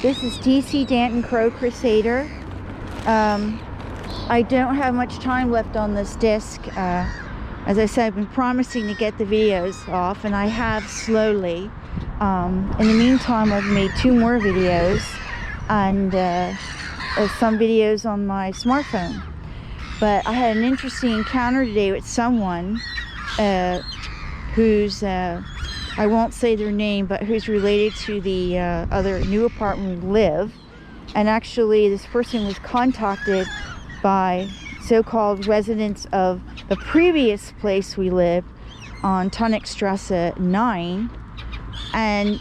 This is DC Danton Crow Crusader. I don't have much time left on this disc. As I said, I've been promising to get the videos off, and I have slowly. In the meantime, I've made 2 more videos and some videos on my smartphone. But I had an interesting encounter today with someone who's, I won't say their name, but who's related to the other new apartment we live. And actually, this person was contacted by so-called residents of the previous place we lived on Tannegg Strasse 9. And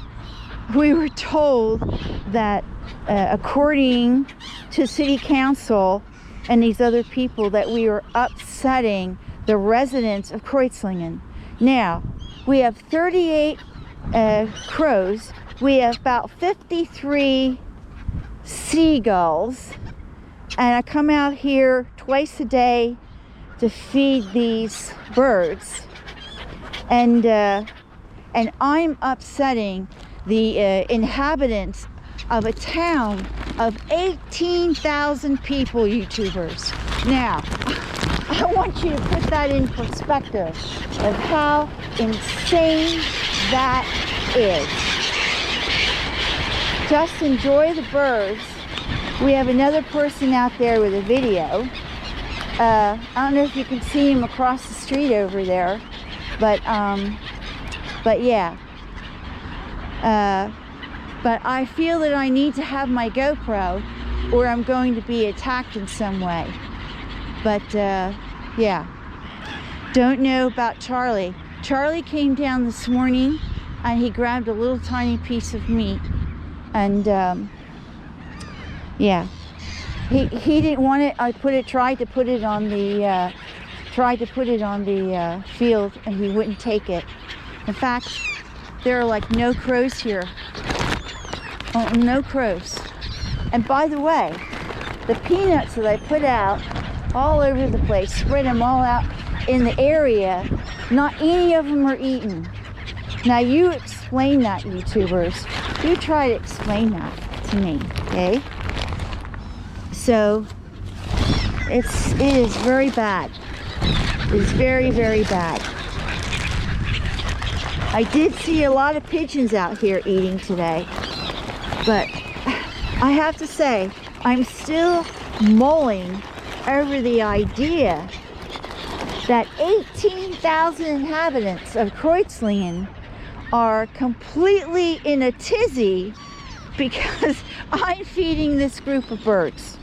we were told that according to city council and these other people, that we were upsetting the residents of Kreuzlingen. Now, we have 38 crows. We have about 53 seagulls. And I come out here twice a day to feed these birds. And I'm upsetting the inhabitants of a town of 18,000 people, YouTubers. Now, I want you to put that in perspective of how insane that is. Just enjoy the birds. We have another person out there with a video. I don't know if you can see him across the street over there, but yeah. But I feel that I need to have my GoPro or I'm going to be attacked in some way. But yeah, don't know about Charlie. Charlie came down this morning and he grabbed a little tiny piece of meat, and yeah, he didn't want it. I tried to put it on the field, and he wouldn't take it. In fact, there are like no crows here. Oh, no crows. And by the way, the peanuts that I put out all over the place, spread them all out in the area, not any of them are eaten. Now you explain that, YouTubers. You try to explain that to me, okay? So it is very bad. It's very, very bad. I did see a lot of pigeons out here eating today, but I have to say, I'm still mulling over the idea that 18,000 inhabitants of Kreuzlingen are completely in a tizzy because I'm feeding this group of birds.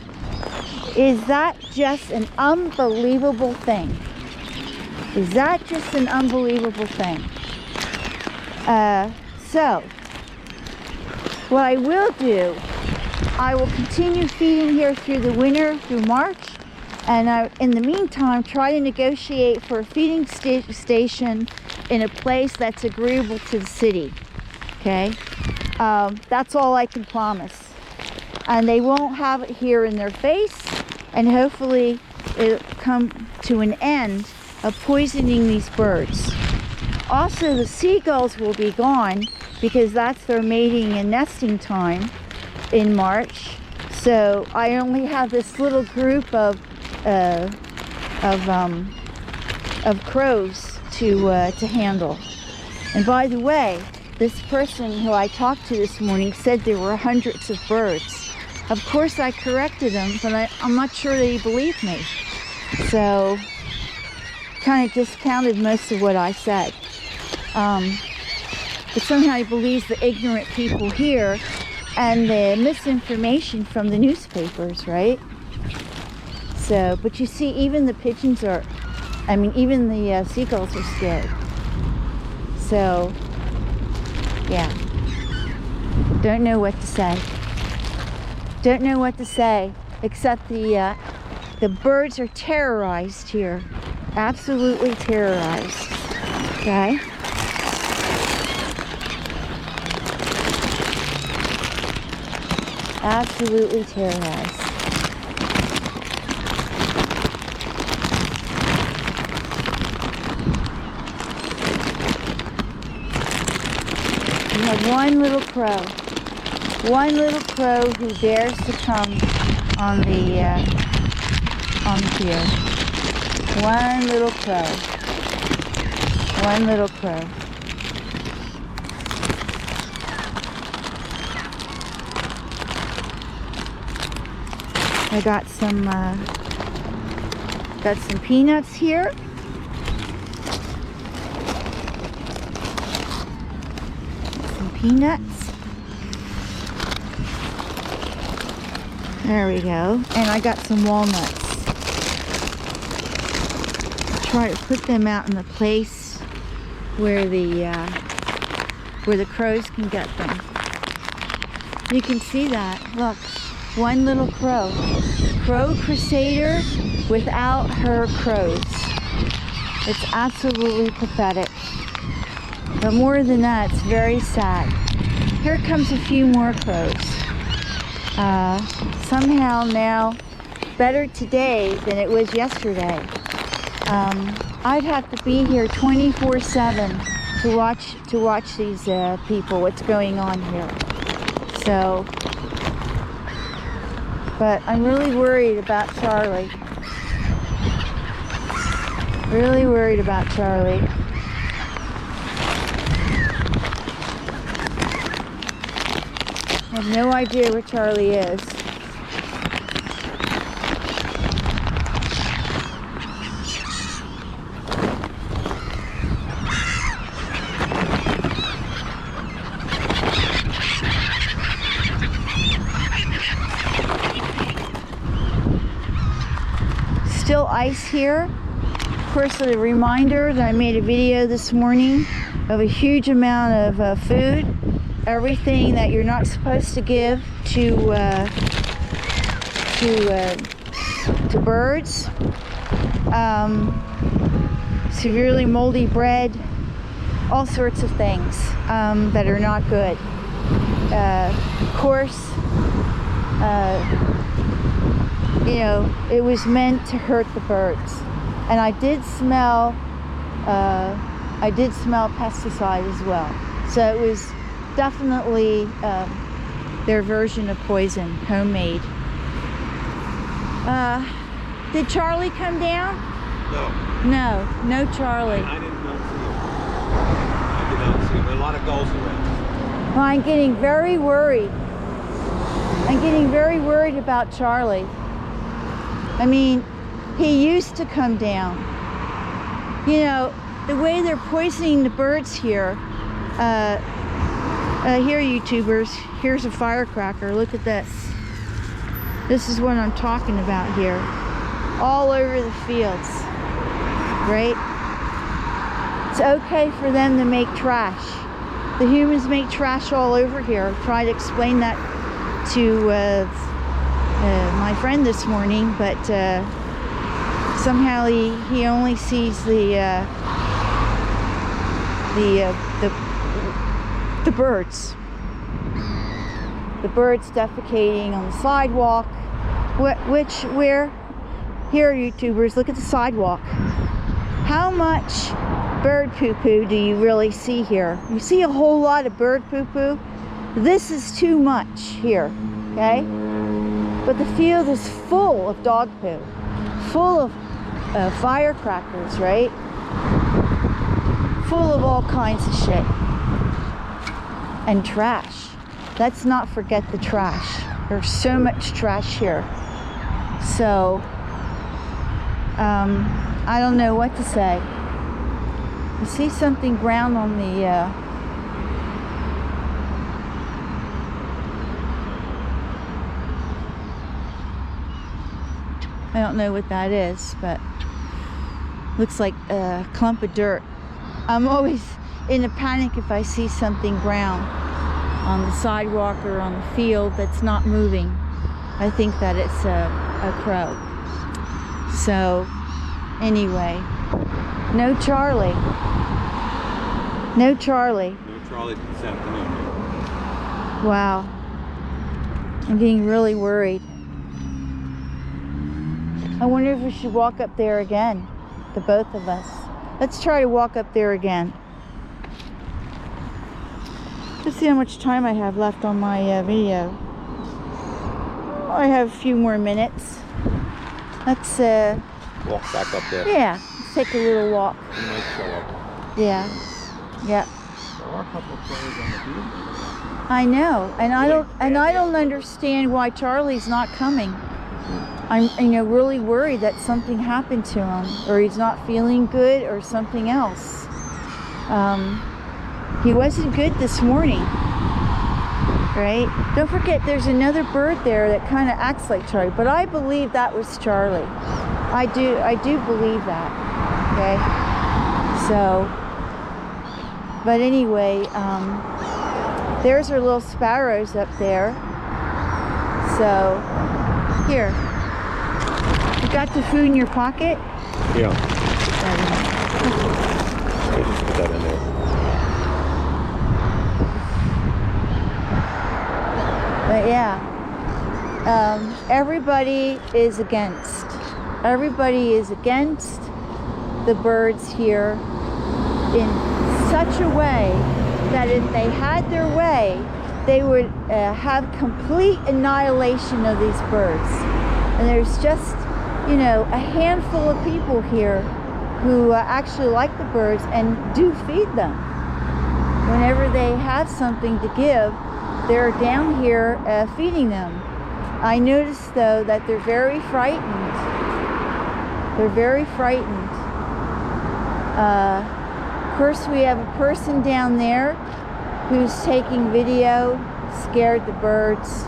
Is that just an unbelievable thing? Is that just an unbelievable thing? So, what I will do, I will continue feeding here through the winter, through March, and in the meantime, try to negotiate for a feeding station in a place that's agreeable to the city, okay? That's all I can promise. And they won't have it here in their face, and hopefully it'll come to an end of poisoning these birds. Also, the seagulls will be gone because that's their mating and nesting time in March. So I only have this little group of crows to handle. And by the way, this person who I talked to this morning said there were hundreds of birds. Of course, I corrected him, but I'm not sure that he believed me. So, kind of discounted most of what I said. But somehow he believes the ignorant people here and the misinformation from the newspapers, right? So, but you see, even the pigeons are, even the seagulls are scared. So, yeah. Don't know what to say. Don't know what to say, except the birds are terrorized here. Absolutely terrorized. Okay? Absolutely terrorized. We have one little crow. One little crow who dares to come on the field. One little crow. One little crow. I got some peanuts here. Some peanuts. There we go. And I got some walnuts. Try to put them out in a place where the crows can get them. You can see that. Look, one little crow. Crow crusader without her crows. It's absolutely pathetic. But more than that, it's very sad. Here comes a few more crows. Somehow now, better today than it was yesterday. I'd have to be here 24/7 to watch these people, what's going on here. So, but I'm really worried about Charlie. Really worried about Charlie. I have no idea where Charlie is. Still ice here. Of course, a reminder that I made a video this morning of a huge amount of food, everything that you're not supposed to give to birds, severely moldy bread, all sorts of things that are not good. Of course, you know, it was meant to hurt the birds. And I did smell pesticide as well. So it was definitely their version of poison, homemade. Did Charlie come down? No. No Charlie. I did not see him. I did not see him. There are a lot of gulls around. Well, I'm getting very worried. I'm getting very worried about Charlie. I mean, he used to come down. You know, the way they're poisoning the birds here. Here, YouTubers, here's a firecracker. Look at this. This is what I'm talking about here. All over the fields, right? It's okay for them to make trash. The humans make trash all over here. I tried to explain that to my friend this morning, but somehow he only sees the birds. The birds defecating on the sidewalk. Here, YouTubers, look at the sidewalk. How much bird poo-poo do you really see here? You see a whole lot of bird poo-poo. This is too much here, okay? But the field is full of dog poo, full of firecrackers, right? Full of all kinds of shit. And trash. Let's not forget the trash. There's so much trash here. So, I don't know what to say. I see something brown on the I don't know what that is, but looks like a clump of dirt. I'm always in a panic if I see something brown on the sidewalk or on the field that's not moving. I think that it's a crow. So, anyway, no Charlie. No Charlie. No Charlie this afternoon. Wow. I'm getting really worried. I wonder if we should walk up there again, the both of us. Let's try to walk up there again. Just see how much time I have left on my video. I have a few more minutes. Let's walk back up there. yeah, let's take a little walk. He might show up. Yeah. Yeah. There are a couple of players on the field. I know, and I don't understand why Charlie's not coming. I'm really worried that something happened to him, or he's not feeling good, or something else. He wasn't good this morning, right? Don't forget, there's another bird there that kind of acts like Charlie, but I believe that was Charlie. I do believe that. Okay, so. But anyway, there's our little sparrows up there. So, here. You got the food in your pocket? Yeah. I just put that in there. But yeah, everybody is against the birds here in such a way that if they had their way, they would have complete annihilation of these birds. And there's just, a handful of people here who actually like the birds and do feed them. Whenever they have something to give, they're down here feeding them. I noticed though that they're very frightened. They're very frightened. Of course, we have a person down there who's taking video, scared the birds.